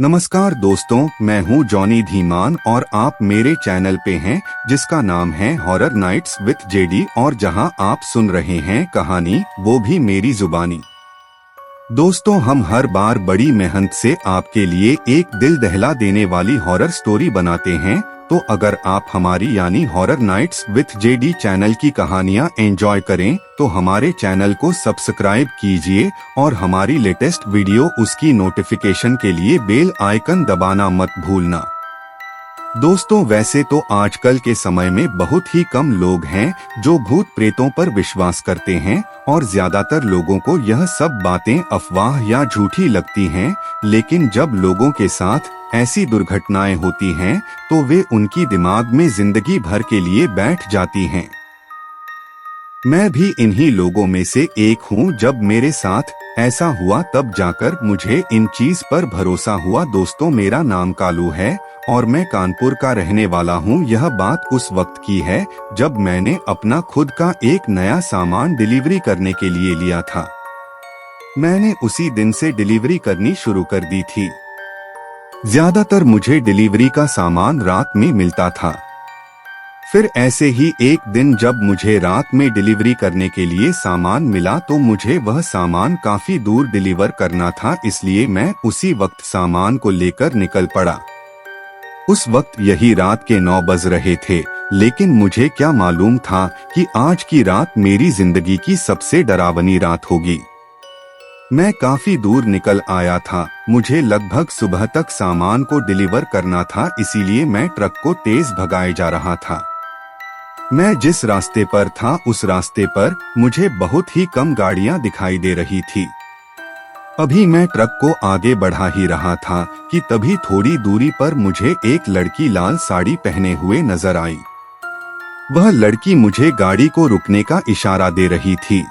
नमस्कार दोस्तों, मैं हूं जॉनी धीमान और आप मेरे चैनल पे हैं जिसका नाम है हॉरर नाइट्स विथ जेडी और जहां आप सुन रहे हैं कहानी वो भी मेरी जुबानी। दोस्तों, हम हर बार बड़ी मेहनत से आपके लिए एक दिल दहला देने वाली हॉरर स्टोरी बनाते हैं, तो अगर आप हमारी यानी horror nights with JD channel की कहानियां एंजॉय करें तो हमारे चैनल को सब्सक्राइब कीजिए और हमारी लेटेस्ट वीडियो उसकी नोटिफिकेशन के लिए बेल आइकन दबाना मत भूलना। दोस्तों, वैसे तो आजकल के समय में बहुत ही कम लोग हैं जो भूत प्रेतों पर विश्वास करते हैं और ज्यादातर लोगों को यह सब बातें अफवाह या झूठी लगती हैं, लेकिन जब लोगों के साथ ऐसी दुर्घटनाएं होती हैं तो वे उनकी दिमाग में जिंदगी भर के लिए बैठ जाती हैं। मैं भी इन्हीं लोगों में से एक हूँ। जब मेरे साथ ऐसा हुआ तब जाकर मुझे इन चीज पर भरोसा हुआ। दोस्तों, मेरा नाम कालू है और मैं कानपुर का रहने वाला हूँ। यह बात उस वक्त की है जब मैंने अपना खुद का एक नया सामान डिलीवरी करने के लिए लिया था। मैंने उसी दिन से डिलीवरी करनी शुरू कर दी थी। ज्यादातर मुझे डिलीवरी का सामान रात में मिलता था। फिर ऐसे ही एक दिन जब मुझे रात में डिलीवरी करने के लिए सामान मिला तो मुझे वह सामान काफी दूर डिलीवर करना था, इसलिए मैं उसी वक्त सामान को लेकर निकल पड़ा। उस वक्त यही रात के 9 बज रहे थे, लेकिन मुझे क्या मालूम था कि आज की रात मेरी जिंदगी की सबसे डरावनी रात होगी। मैं काफी दूर निकल आया था। मुझे लगभग सुबह तक सामान को डिलीवर करना था, इसीलिए मैं ट्रक को तेज भगाए जा रहा था। मैं जिस रास्ते पर था उस रास्ते पर मुझे बहुत ही कम गाड़ियां दिखाई दे रही थी। अभी मैं ट्रक को आगे बढ़ा ही रहा था कि तभी थोड़ी दूरी पर मुझे एक लड़की लाल साड़ी पहने हुए नजर आई। वह लड़की मुझे गाड़ी को रुकने का इशारा दे रही थी।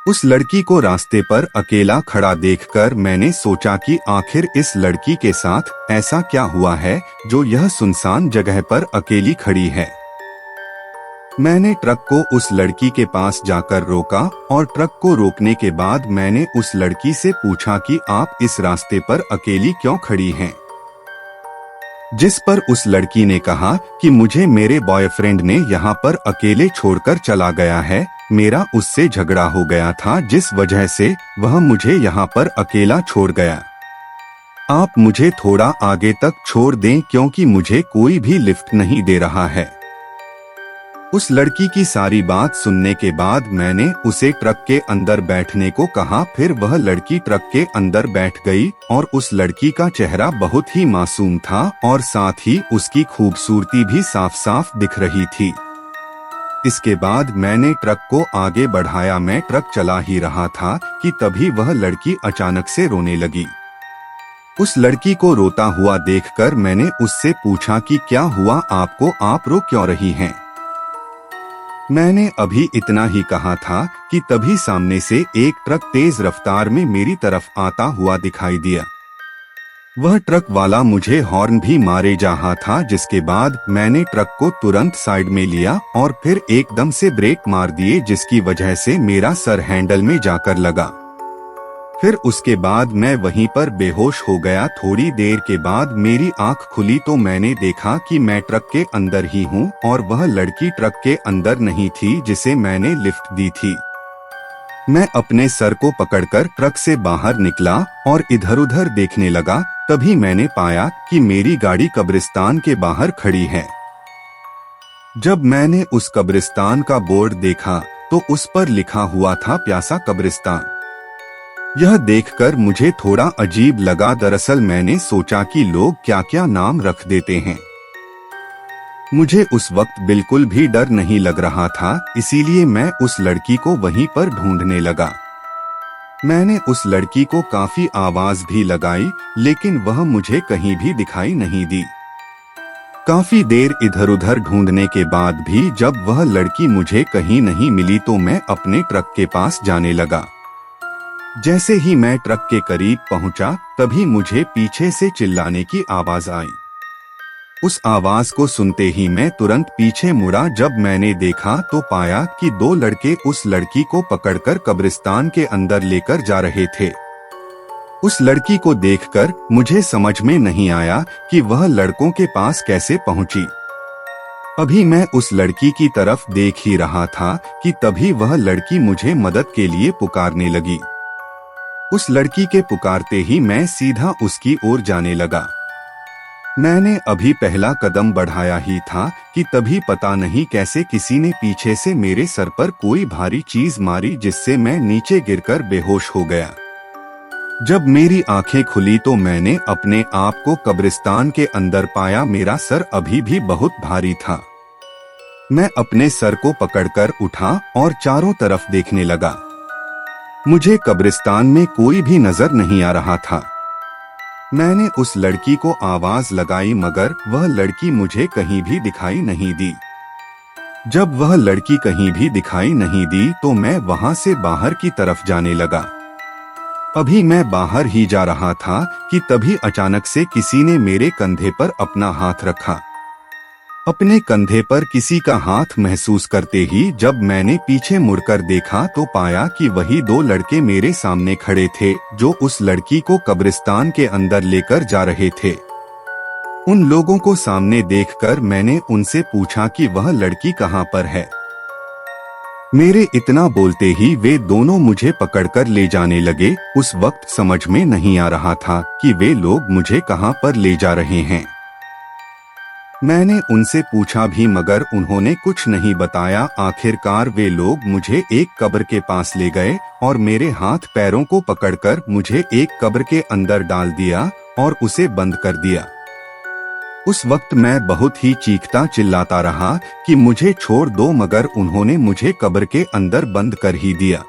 उस लड़की को रास्ते पर अकेला खड़ा देखकर मैंने सोचा कि आखिर इस लड़की के साथ ऐसा क्या हुआ है जो यह सुनसान जगह पर अकेली खड़ी है। मैंने ट्रक को उस लड़की के पास जाकर रोका और ट्रक को रोकने के बाद मैंने उस लड़की से पूछा कि आप इस रास्ते पर अकेली क्यों खड़ी हैं? जिस पर उस लड़की ने कहा कि मुझे मेरे बॉयफ्रेंड ने यहाँ पर अकेले छोड़कर चला गया है। मेरा उससे झगड़ा हो गया था जिस वजह से वह मुझे यहाँ पर अकेला छोड़ गया। आप मुझे थोड़ा आगे तक छोड़ दें क्योंकि मुझे कोई भी लिफ्ट नहीं दे रहा है। उस लड़की की सारी बात सुनने के बाद मैंने उसे ट्रक के अंदर बैठने को कहा। फिर वह लड़की ट्रक के अंदर बैठ गई और उस लड़की का चेहरा बहुत ही मासूम था और साथ ही उसकी खूबसूरती भी साफ साफ दिख रही थी। इसके बाद मैंने ट्रक को आगे बढ़ाया। मैं ट्रक चला ही रहा था कि तभी वह लड़की अचानक से रोने लगी। उस लड़की को रोता हुआ देखकर मैंने उससे पूछा कि क्या हुआ आपको, आप रो क्यों रही हैं? मैंने अभी इतना ही कहा था कि तभी सामने से एक ट्रक तेज रफ्तार में मेरी तरफ आता हुआ दिखाई दिया। वह ट्रक वाला मुझे हॉर्न भी मारे जा रहा था, जिसके बाद मैंने ट्रक को तुरंत साइड में लिया और फिर एकदम से ब्रेक मार दिए, जिसकी वजह से मेरा सर हैंडल में जाकर लगा। फिर उसके बाद मैं वहीं पर बेहोश हो गया। थोड़ी देर के बाद मेरी आंख खुली तो मैंने देखा कि मैं ट्रक के अंदर ही हूँ और वह लड़की ट्रक के अंदर नहीं थी जिसे मैंने लिफ्ट दी थी। मैं अपने सर को पकड़कर ट्रक से बाहर निकला और इधर-उधर देखने लगा। तभी मैंने पाया कि मेरी गाड़ी कब्रिस्तान के बाहर खड़ी है। जब मैंने उस कब्रिस्तान का बोर्ड देखा तो उस पर लिखा हुआ था प्यासा कब्रिस्तान। यह देखकर मुझे थोड़ा अजीब लगा। दरअसल मैंने सोचा कि लोग क्या क्या नाम रख देते हैं। मुझे उस वक्त बिल्कुल भी डर नहीं लग रहा था, इसीलिए मैं उस लड़की को वहीं पर ढूंढने लगा। मैंने उस लड़की को काफी आवाज भी लगाई, लेकिन वह मुझे कहीं भी दिखाई नहीं दी। काफी देर इधर-उधर ढूंढने के बाद भी जब वह लड़की मुझे कहीं नहीं मिली तो मैं अपने ट्रक के पास जाने लगा। जैसे ही मैं ट्रक के करीब पहुंचा तभी मुझे पीछे से चिल्लाने की आवाज आई। उस आवाज को सुनते ही मैं तुरंत पीछे मुड़ा। जब मैंने देखा तो पाया कि 2 लड़के उस लड़की को पकड़कर कब्रिस्तान के अंदर लेकर जा रहे थे। उस लड़की को देखकर मुझे समझ में नहीं आया कि वह लड़कों के पास कैसे पहुंची। अभी मैं उस लड़की की तरफ देख ही रहा था कि तभी वह लड़की मुझे मदद के लिए पुकारने लगी। उस लड़की के पुकारते ही मैं सीधा उसकी ओर जाने लगा। मैंने अभी पहला कदम बढ़ाया ही था कि तभी पता नहीं कैसे किसी ने पीछे से मेरे सर पर कोई भारी चीज मारी, जिससे मैं नीचे गिरकर बेहोश हो गया। जब मेरी आंखें खुली तो मैंने अपने आप को कब्रिस्तान के अंदर पाया। मेरा सर अभी भी बहुत भारी था। मैं अपने सर को पकड़कर उठा और चारों तरफ देखने लगा। मुझे कब्रिस्तान में कोई भी नजर नहीं आ रहा था। मैंने उस लड़की को आवाज लगाई मगर वह लड़की मुझे कहीं भी दिखाई नहीं दी। जब वह लड़की कहीं भी दिखाई नहीं दी तो मैं वहां से बाहर की तरफ जाने लगा। अभी मैं बाहर ही जा रहा था कि तभी अचानक से किसी ने मेरे कंधे पर अपना हाथ रखा। अपने कंधे पर किसी का हाथ महसूस करते ही जब मैंने पीछे मुड़कर देखा तो पाया कि वही दो लड़के मेरे सामने खड़े थे जो उस लड़की को कब्रिस्तान के अंदर लेकर जा रहे थे। उन लोगों को सामने देखकर मैंने उनसे पूछा कि वह लड़की कहां पर है। मेरे इतना बोलते ही वे दोनों मुझे पकड़कर ले जाने लगे। उस वक्त समझ में नहीं आ रहा था कि वे लोग मुझे कहां पर ले जा रहे हैं। मैंने उनसे पूछा भी मगर उन्होंने कुछ नहीं बताया। आखिरकार वे लोग मुझे एक कब्र के पास ले गए और मेरे हाथ पैरों को पकड़कर मुझे एक कब्र के अंदर डाल दिया और उसे बंद कर दिया। उस वक्त मैं बहुत ही चीखता चिल्लाता रहा कि मुझे छोड़ दो, मगर उन्होंने मुझे कब्र के अंदर बंद कर ही दिया।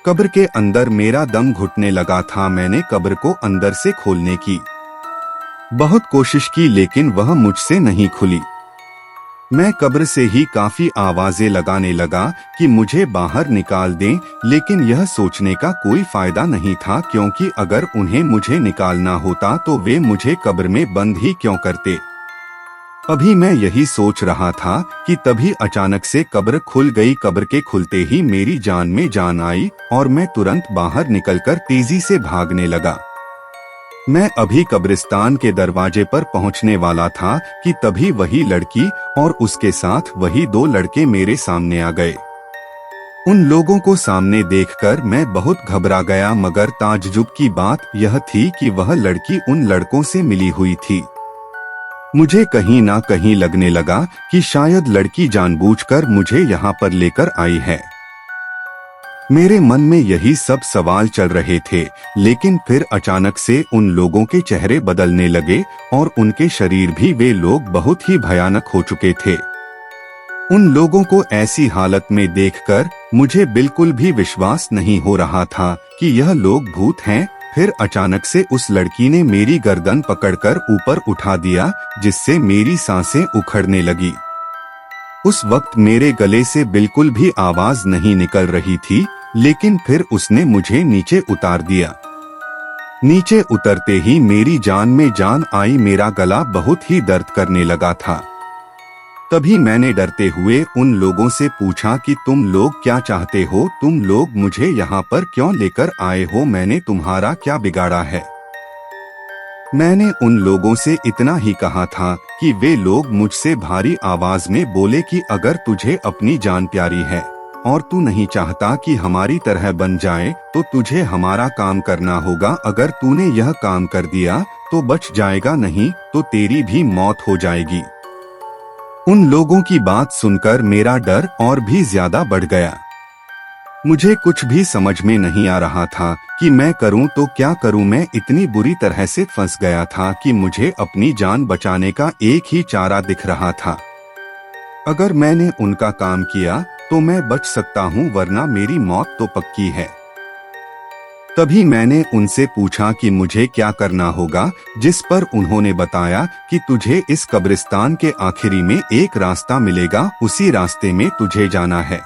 कब्र के अंदर मेरा दम घुटने लगा था। मैंने कब्र को अंदर से खोलने की बहुत कोशिश की लेकिन वह मुझसे नहीं खुली। मैं कब्र से ही काफी आवाजें लगाने लगा कि मुझे बाहर निकाल दें, लेकिन यह सोचने का कोई फायदा नहीं था क्योंकि अगर उन्हें मुझे निकालना होता तो वे मुझे कब्र में बंद ही क्यों करते। अभी मैं यही सोच रहा था कि तभी अचानक से कब्र खुल गई। कब्र के खुलते ही मेरी जान में जान आई और मैं तुरंत बाहर निकलकर तेजी से भागने लगा। मैं अभी कब्रिस्तान के दरवाजे पर पहुंचने वाला था कि तभी वही लड़की और उसके साथ वही दो लड़के मेरे सामने आ गए। उन लोगों को सामने देखकर मैं बहुत घबरा गया, मगर ताज्जुब की बात यह थी कि वह लड़की उन लड़कों से मिली हुई थी। मुझे कहीं ना कहीं लगने लगा कि शायद लड़की जानबूझकर मुझे यहाँ पर लेकर आई है। मेरे मन में यही सब सवाल चल रहे थे, लेकिन फिर अचानक से उन लोगों के चेहरे बदलने लगे और उनके शरीर भी वे लोग बहुत ही भयानक हो चुके थे। उन लोगों को ऐसी हालत में देखकर मुझे बिल्कुल भी विश्वास नहीं हो रहा था कि यह लोग भूत हैं। फिर अचानक से उस लड़की ने मेरी गर्दन पकड़कर ऊपर उठा दिया, जिससे मेरी सांसें उखड़ने लगी। उस वक्त मेरे गले से बिल्कुल भी आवाज नहीं निकल रही थी, लेकिन फिर उसने मुझे नीचे उतार दिया। नीचे उतरते ही मेरी जान में जान आई। मेरा गला बहुत ही दर्द करने लगा था। तभी मैंने डरते हुए उन लोगों से पूछा कि तुम लोग क्या चाहते हो? तुम लोग मुझे यहाँ पर क्यों लेकर आए हो? मैंने तुम्हारा क्या बिगाड़ा है? मैंने उन लोगों से इतना ही कहा था कि वे लोग मुझसे भारी आवाज में बोले कि अगर तुझे अपनी जान प्यारी है और तू नहीं चाहता कि हमारी तरह बन जाए तो तुझे हमारा काम करना होगा। अगर तूने यह काम कर दिया तो बच जाएगा, नहीं तो तेरी भी मौत हो जाएगी। उन लोगों की बात सुनकर मेरा डर और भी ज्यादा बढ़ गया। मुझे कुछ भी समझ में नहीं आ रहा था कि मैं करूं तो क्या करूं। मैं इतनी बुरी तरह से फंस गया था कि मुझे अपनी जान बचाने का एक ही चारा दिख रहा था। अगर मैंने उनका काम किया तो मैं बच सकता हूं, वरना मेरी मौत तो पक्की है। तभी मैंने उनसे पूछा कि मुझे क्या करना होगा, जिस पर उन्होंने बताया कि तुझे इस कब्रिस्तान के आखिरी में एक रास्ता मिलेगा, उसी रास्ते में तुझे जाना है।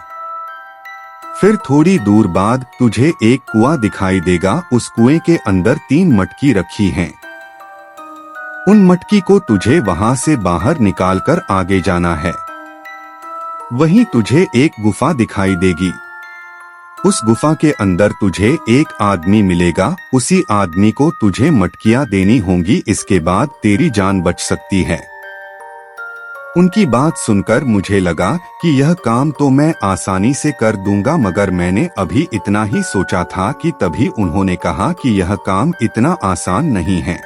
फिर थोड़ी दूर बाद तुझे एक कुआं दिखाई देगा। उस कुएं के अंदर 3 मटकी रखी हैं। उन मटकी को तुझे वहां से बाहर निकालकर आगे जाना है। वहीं तुझे एक गुफा दिखाई देगी। उस गुफा के अंदर तुझे एक आदमी मिलेगा, उसी आदमी को तुझे मटकियां देनी होंगी, इसके बाद तेरी जान बच सकती है। उनकी बात सुनकर मुझे लगा कि यह काम तो मैं आसानी से कर दूंगा, मगर मैंने अभी इतना ही सोचा था कि तभी उन्होंने कहा कि यह काम इतना आसान नहीं है।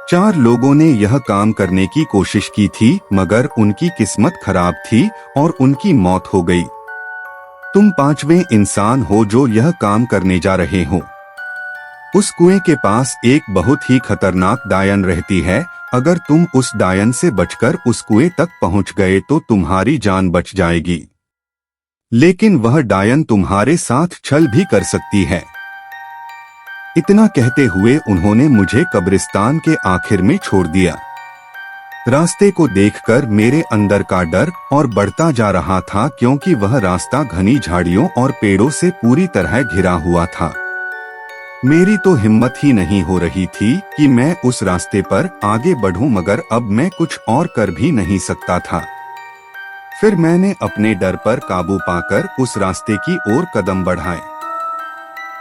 4 लोगों ने यह काम करने की कोशिश की थी, मगर उनकी किस्मत खराब थी और उनकी मौत हो गई। तुम 5वें इंसान हो जो यह काम करने जा रहे हो। उस कुएं के पास एक बहुत ही खतरनाक डायन रहती है। अगर तुम उस डायन से बचकर उस कुएं तक पहुंच गए तो तुम्हारी जान बच जाएगी, लेकिन वह डायन तुम्हारे साथ छल भी कर सकती है। इतना कहते हुए उन्होंने मुझे कब्रिस्तान के आखिर में छोड़ दिया। रास्ते को देखकर मेरे अंदर का डर और बढ़ता जा रहा था, क्योंकि वह रास्ता घनी झाड़ियों और पेड़ों से पूरी तरह घिरा हुआ था। मेरी तो हिम्मत ही नहीं हो रही थी कि मैं उस रास्ते पर आगे बढ़ूं, मगर अब मैं कुछ और कर भी नहीं सकता था। फिर मैंने अपने डर पर काबू पाकर उस रास्ते की ओर कदम बढ़ाए।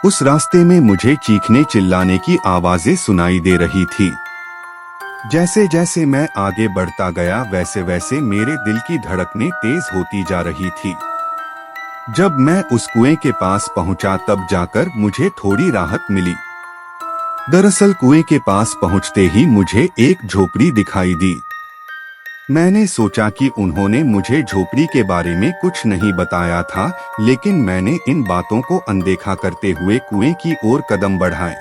उस रास्ते में मुझे चीखने चिल्लाने की आवाजें सुनाई दे रही थी। जैसे जैसे मैं आगे बढ़ता गया वैसे वैसे मेरे दिल की धड़कनें तेज होती जा रही थी। जब मैं उस कुएं के पास पहुंचा तब जाकर मुझे थोड़ी राहत मिली। दरअसल कुएं के पास पहुंचते ही मुझे एक झोपड़ी दिखाई दी। मैंने सोचा कि उन्होंने मुझे झोपड़ी के बारे में कुछ नहीं बताया था, लेकिन मैंने इन बातों को अनदेखा करते हुए कुएं की ओर कदम बढ़ाए।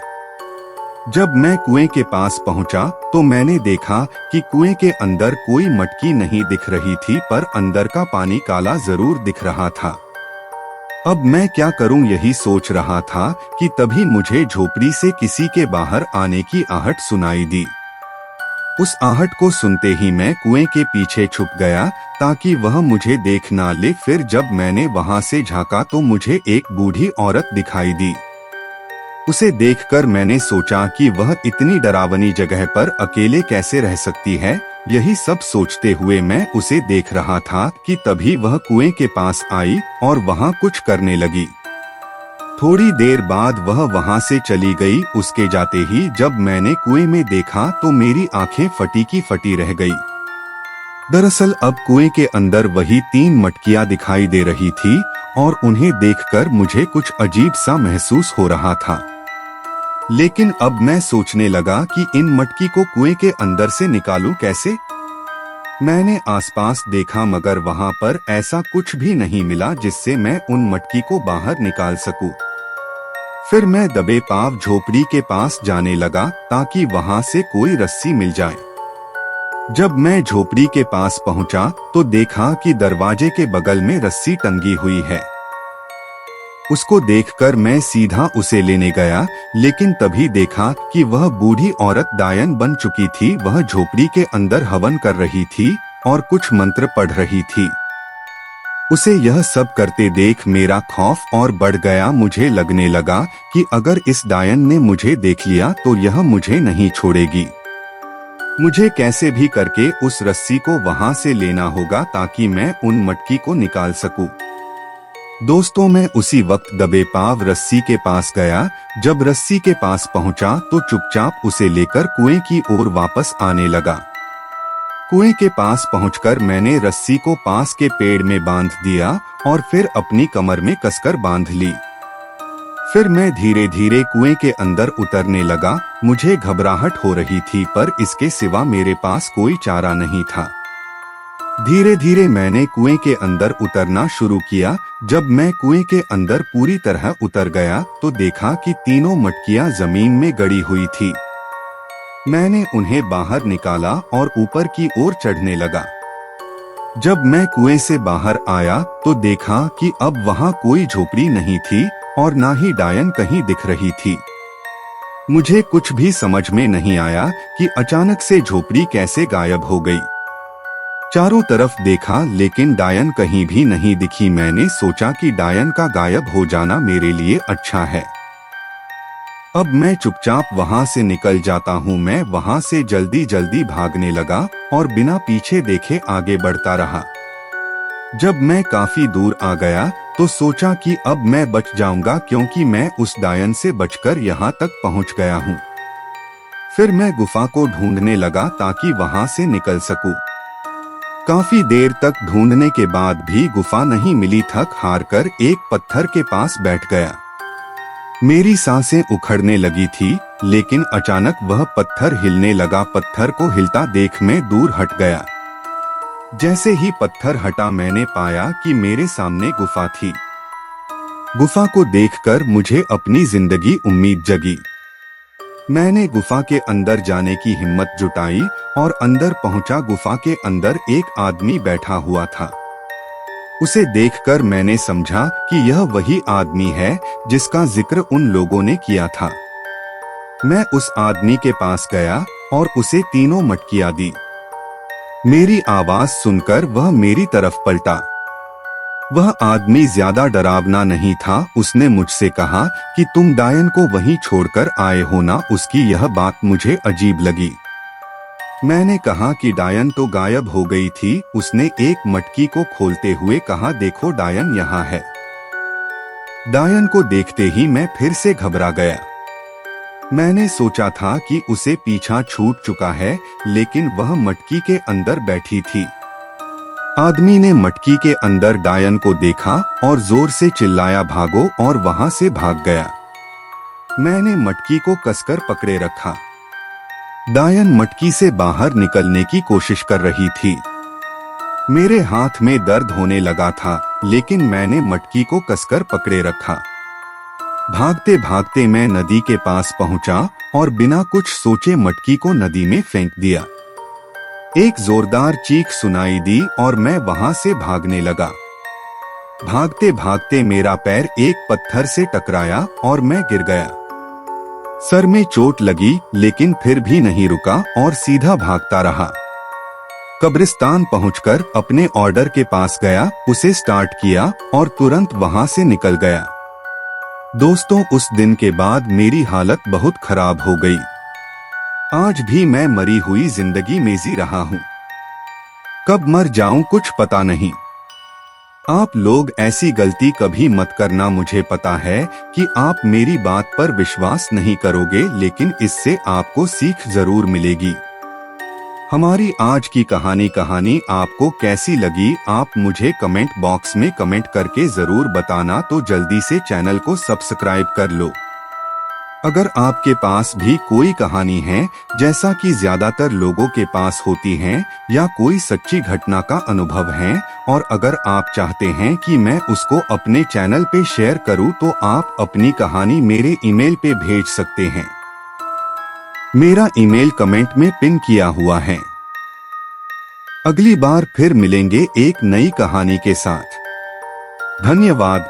जब मैं कुएं के पास पहुंचा तो मैंने देखा कि कुएं के अंदर कोई मटकी नहीं दिख रही थी, पर अंदर का पानी काला जरूर दिख रहा था। अब मैं क्या करूं यही सोच रहा था कि तभी मुझे झोपड़ी से किसी के बाहर आने की आहट सुनाई दी। उस आहट को सुनते ही मैं कुएं के पीछे छुप गया ताकि वह मुझे देख ना ले। फिर जब मैंने वहां से झांका तो मुझे एक बूढ़ी औरत दिखाई दी। उसे देखकर मैंने सोचा कि वह इतनी डरावनी जगह पर अकेले कैसे रह सकती है। यही सब सोचते हुए मैं उसे देख रहा था कि तभी वह कुएं के पास आई और वहां कुछ करने लगी। थोड़ी देर बाद वह वहां से चली गई। उसके जाते ही जब मैंने कुएं में देखा तो मेरी आंखें फटी की फटी रह गई। दरअसल अब कुएं के अंदर वही 3 मटकियां दिखाई दे रही थी और उन्हें देखकर मुझे कुछ अजीब सा महसूस हो रहा था। लेकिन अब मैं सोचने लगा कि इन मटकी को कुएं के अंदर से निकालूं कैसे। मैंने आसपास देखा मगर वहां पर ऐसा कुछ भी नहीं मिला जिससे मैं उन मटकी को बाहर निकाल सकूं। फिर मैं दबे पांव झोपड़ी के पास जाने लगा ताकि वहां से कोई रस्सी मिल जाए। जब मैं झोपड़ी के पास पहुंचा तो देखा कि दरवाजे के बगल में रस्सी टंगी हुई है। उसको देखकर मैं सीधा उसे लेने गया, लेकिन तभी देखा कि वह बूढ़ी औरत डायन बन चुकी थी। वह झोपड़ी के अंदर हवन कर रही थी और कुछ मंत्र पढ़ रही थी। उसे यह सब करते देख मेरा खौफ और बढ़ गया। मुझे लगने लगा कि अगर इस डायन ने मुझे देख लिया तो यह मुझे नहीं छोड़ेगी। मुझे कैसे भी करके उस रस्सी को वहां से लेना होगा ताकि मैं उन मटकी को निकाल सकूं। दोस्तों, मैं उसी वक्त दबे पांव रस्सी के पास गया। जब रस्सी के पास पहुंचा तो चुपचाप उसे लेकर कुएं की ओर वापस आने लगा। कुएं के पास पहुंचकर मैंने रस्सी को पास के पेड़ में बांध दिया और फिर अपनी कमर में कसकर बांध ली। फिर मैं धीरे धीरे कुएं के अंदर उतरने लगा। मुझे घबराहट हो रही थी, पर इसके सिवा मेरे पास कोई चारा नहीं था। धीरे धीरे मैंने कुएं के अंदर उतरना शुरू किया। जब मैं कुएं के अंदर पूरी तरह उतर गया तो देखा कि तीनों मटकियां जमीन में गड़ी हुई थी। मैंने उन्हें बाहर निकाला और ऊपर की ओर चढ़ने लगा। जब मैं कुएं से बाहर आया तो देखा कि अब वहां कोई झोपड़ी नहीं थी और ना ही डायन कहीं दिख रही थी। मुझे कुछ भी समझ में नहीं आया कि अचानक से झोपड़ी कैसे गायब हो गई। चारों तरफ देखा लेकिन डायन कहीं भी नहीं दिखी। मैंने सोचा कि डायन का गायब हो जाना मेरे लिए अच्छा है। अब मैं चुपचाप वहां से निकल जाता हूँ। मैं वहां से जल्दी जल्दी भागने लगा और बिना पीछे देखे आगे बढ़ता रहा। जब मैं काफी दूर आ गया तो सोचा कि अब मैं बच जाऊंगा क्योंकि मैं उस डायन से बचकर यहाँ तक पहुँच गया हूँ। फिर मैं गुफा को ढूंढने लगा ताकि वहां से निकल सकूं। काफी देर तक ढूंढने के बाद भी गुफा नहीं मिली। थक हार कर एक पत्थर के पास बैठ गया। मेरी सांसें उखड़ने लगी थी, लेकिन अचानक वह पत्थर हिलने लगा। पत्थर को हिलता देख मैं दूर हट गया। जैसे ही पत्थर हटा मैंने पाया कि मेरे सामने गुफा थी। गुफा को देखकर मुझे अपनी जिंदगी उम्मीद जगी। मैंने गुफा के अंदर जाने की हिम्मत जुटाई और अंदर पहुंचा। गुफा के अंदर एक आदमी बैठा हुआ था। उसे देखकर मैंने समझा कि यह वही आदमी है जिसका जिक्र उन लोगों ने किया था। मैं उस आदमी के पास गया और उसे 3 मटकियां दी। मेरी आवाज सुनकर वह मेरी तरफ पलटा। वह आदमी ज्यादा डरावना नहीं था। उसने मुझसे कहा कि तुम डायन को वहीं छोड़कर आए हो ना। उसकी यह बात मुझे अजीब लगी। मैंने कहा कि डायन तो गायब हो गई थी। उसने एक मटकी को खोलते हुए कहा, देखो डायन यहाँ है। डायन को देखते ही मैं फिर से घबरा गया। मैंने सोचा था कि उसे पीछा छूट चुका है, लेकिन वह मटकी के अंदर बैठी थी। आदमी ने मटकी के अंदर डायन को देखा और जोर से चिल्लाया, भागो, और वहां से भाग गया। मैंने मटकी को कसकर पकड़े रखा। डायन मटकी से बाहर निकलने की कोशिश कर रही थी। मेरे हाथ में दर्द होने लगा था, लेकिन मैंने मटकी को कसकर पकड़े रखा। भागते भागते मैं नदी के पास पहुंचा और बिना कुछ सोचे मटकी को नदी में फेंक दिया। एक जोरदार चीख सुनाई दी और मैं वहां से भागने लगा। भागते भागते मेरा पैर एक पत्थर से टकराया और मैं गिर गया। सर में चोट लगी, लेकिन फिर भी नहीं रुका और सीधा भागता रहा। कब्रिस्तान पहुंचकर अपने ऑर्डर के पास गया, उसे स्टार्ट किया और तुरंत वहां से निकल गया। दोस्तों, उस दिन के बाद मेरी हालत बहुत खराब हो गई। आज भी मैं मरी हुई जिंदगी में जी रहा हूँ। कब मर जाऊं कुछ पता नहीं। आप लोग ऐसी गलती कभी मत करना। मुझे पता है कि आप मेरी बात पर विश्वास नहीं करोगे, लेकिन इससे आपको सीख जरूर मिलेगी। हमारी आज की कहानी आपको कैसी लगी, आप मुझे कमेंट बॉक्स में कमेंट करके जरूर बताना। तो जल्दी से चैनल को सब्सक्राइब कर लो। अगर आपके पास भी कोई कहानी है, जैसा कि ज्यादातर लोगों के पास होती हैं, या कोई सच्ची घटना का अनुभव है, और अगर आप चाहते हैं कि मैं उसको अपने चैनल पे शेयर करूं, तो आप अपनी कहानी मेरे ईमेल पे भेज सकते हैं। मेरा ईमेल कमेंट में पिन किया हुआ है। अगली बार फिर मिलेंगे एक नई कहानी के साथ। धन्यवाद।